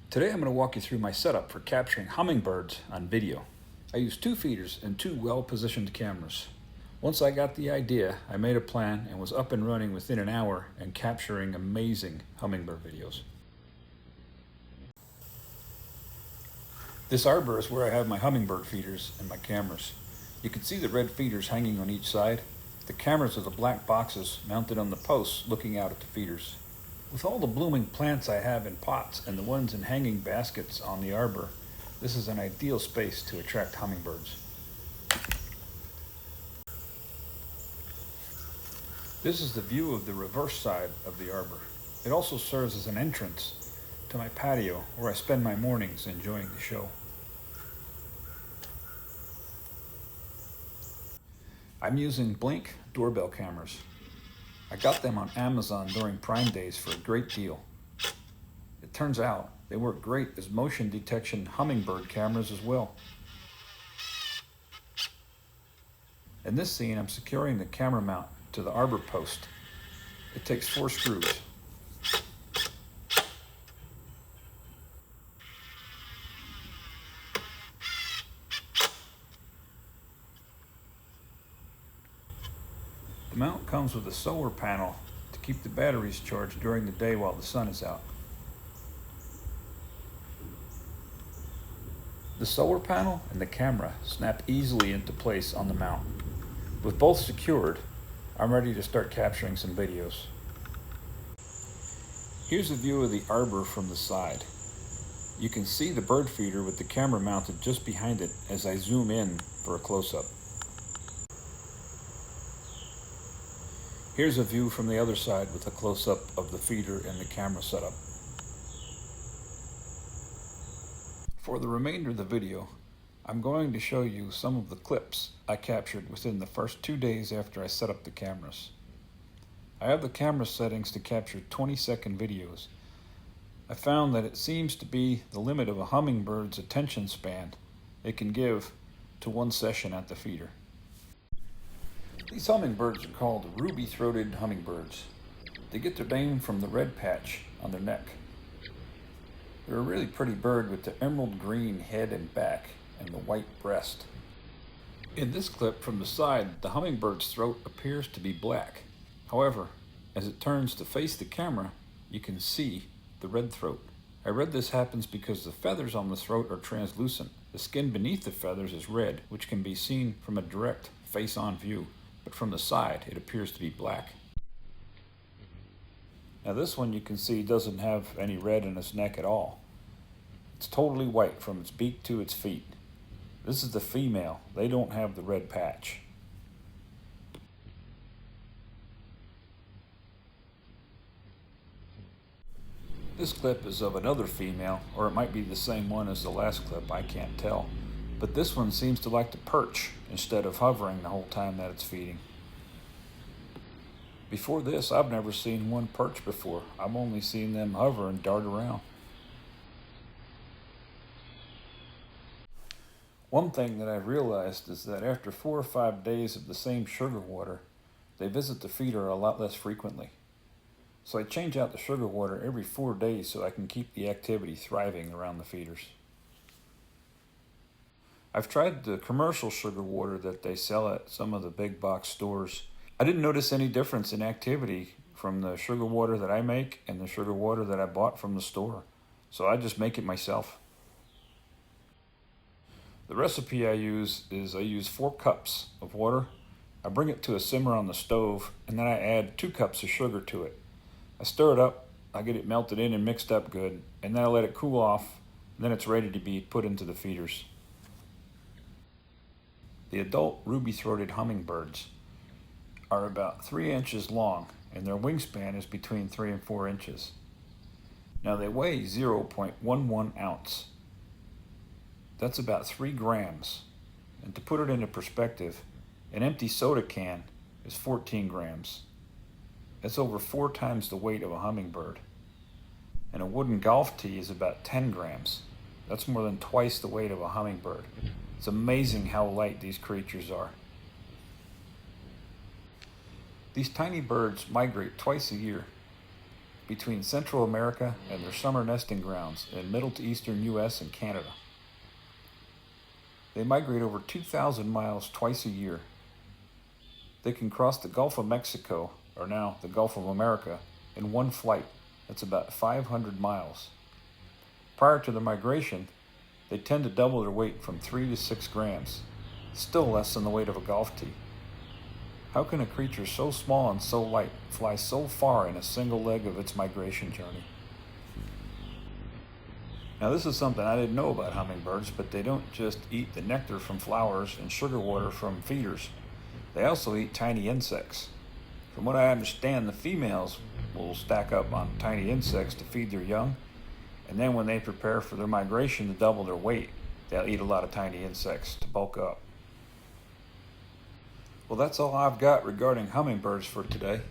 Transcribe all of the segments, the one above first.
Today I'm going to walk you through my setup for capturing hummingbirds on video. I use 2 feeders and 2 well-positioned cameras. Once I got the idea, I made a plan and was up and running within an hour and capturing amazing hummingbird videos. This arbor is where I have my hummingbird feeders and my cameras. You can see the red feeders hanging on each side. The cameras are the black boxes mounted on the posts looking out at the feeders. With all the blooming plants I have in pots and the ones in hanging baskets on the arbor, this is an ideal space to attract hummingbirds. This is the view of the reverse side of the arbor. It also serves as an entrance to my patio where I spend my mornings enjoying the show. I'm using Blink doorbell cameras. I got them on Amazon during Prime Days for a great deal. It turns out they work great as motion detection hummingbird cameras as well. In this scene, I'm securing the camera mount to the arbor post. It takes 4 screws. The mount comes with a solar panel to keep the batteries charged during the day while the sun is out. The solar panel and the camera snap easily into place on the mount. With both secured, I'm ready to start capturing some videos. Here's a view of the arbor from the side. You can see the bird feeder with the camera mounted just behind it as I zoom in for a close-up. Here's a view from the other side with a close-up of the feeder and the camera setup. For the remainder of the video, I'm going to show you some of the clips I captured within the first 2 days after I set up the cameras. I have the camera settings to capture 20-second videos. I found that it seems to be the limit of a hummingbird's attention span it can give to one session at the feeder. These hummingbirds are called ruby-throated hummingbirds. They get their name from the red patch on their neck. They're a really pretty bird with the emerald green head and back and the white breast. In this clip from the side, the hummingbird's throat appears to be black. However, as it turns to face the camera, you can see the red throat. I read this happens because the feathers on the throat are translucent. The skin beneath the feathers is red, which can be seen from a direct face-on view. But from the side, it appears to be black. Now this one you can see doesn't have any red in its neck at all. It's totally white from its beak to its feet. This is the female. They don't have the red patch. This clip is of another female, or it might be the same one as the last clip, I can't tell. But this one seems to like to perch instead of hovering the whole time that it's feeding. Before this, I've never seen one perch before. I've only seen them hover and dart around. One thing that I've realized is that after 4 or 5 days of the same sugar water, they visit the feeder a lot less frequently. So I change out the sugar water every 4 days so I can keep the activity thriving around the feeders. I've tried the commercial sugar water that they sell at some of the big box stores. I didn't notice any difference in activity from the sugar water that I make and the sugar water that I bought from the store. So I just make it myself. The recipe I use is 4 cups of water. I bring it to a simmer on the stove and then I add 2 cups of sugar to it. I stir it up, I get it melted in and mixed up good, and then I let it cool off, and then it's ready to be put into the feeders. The adult ruby-throated hummingbirds are about 3 inches long, and their wingspan is between 3 and 4 inches. Now they weigh 0.11 ounce. That's about 3 grams. And to put it into perspective, an empty soda can is 14 grams. That's over 4 times the weight of a hummingbird. And a wooden golf tee is about 10 grams. That's more than twice the weight of a hummingbird. It's amazing how light these creatures are. These tiny birds migrate twice a year. between Central America and their summer nesting grounds in middle to eastern U.S. and Canada. They migrate over 2,000 miles twice a year. They can cross the Gulf of Mexico, or now the Gulf of America, in one flight. That's about 500 miles. Prior to the migration, they tend to double their weight from 3 to 6 grams, still less than the weight of a golf tee. How can a creature so small and so light fly so far in a single leg of its migration journey? Now this is something I didn't know about hummingbirds, but they don't just eat the nectar from flowers and sugar water from feeders. They also eat tiny insects. From what I understand, the females will stack up on tiny insects to feed their young, and then when they prepare for their migration to double their weight, they'll eat a lot of tiny insects to bulk up. Well, that's all I've got regarding hummingbirds for today.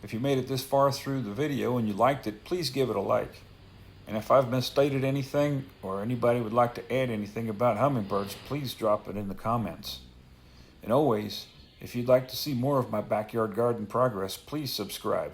If you made it this far through the video and you liked it, please give it a like. And if I've misstated anything or anybody would like to add anything about hummingbirds, please drop it in the comments. And always, if you'd like to see more of my backyard garden progress, please subscribe.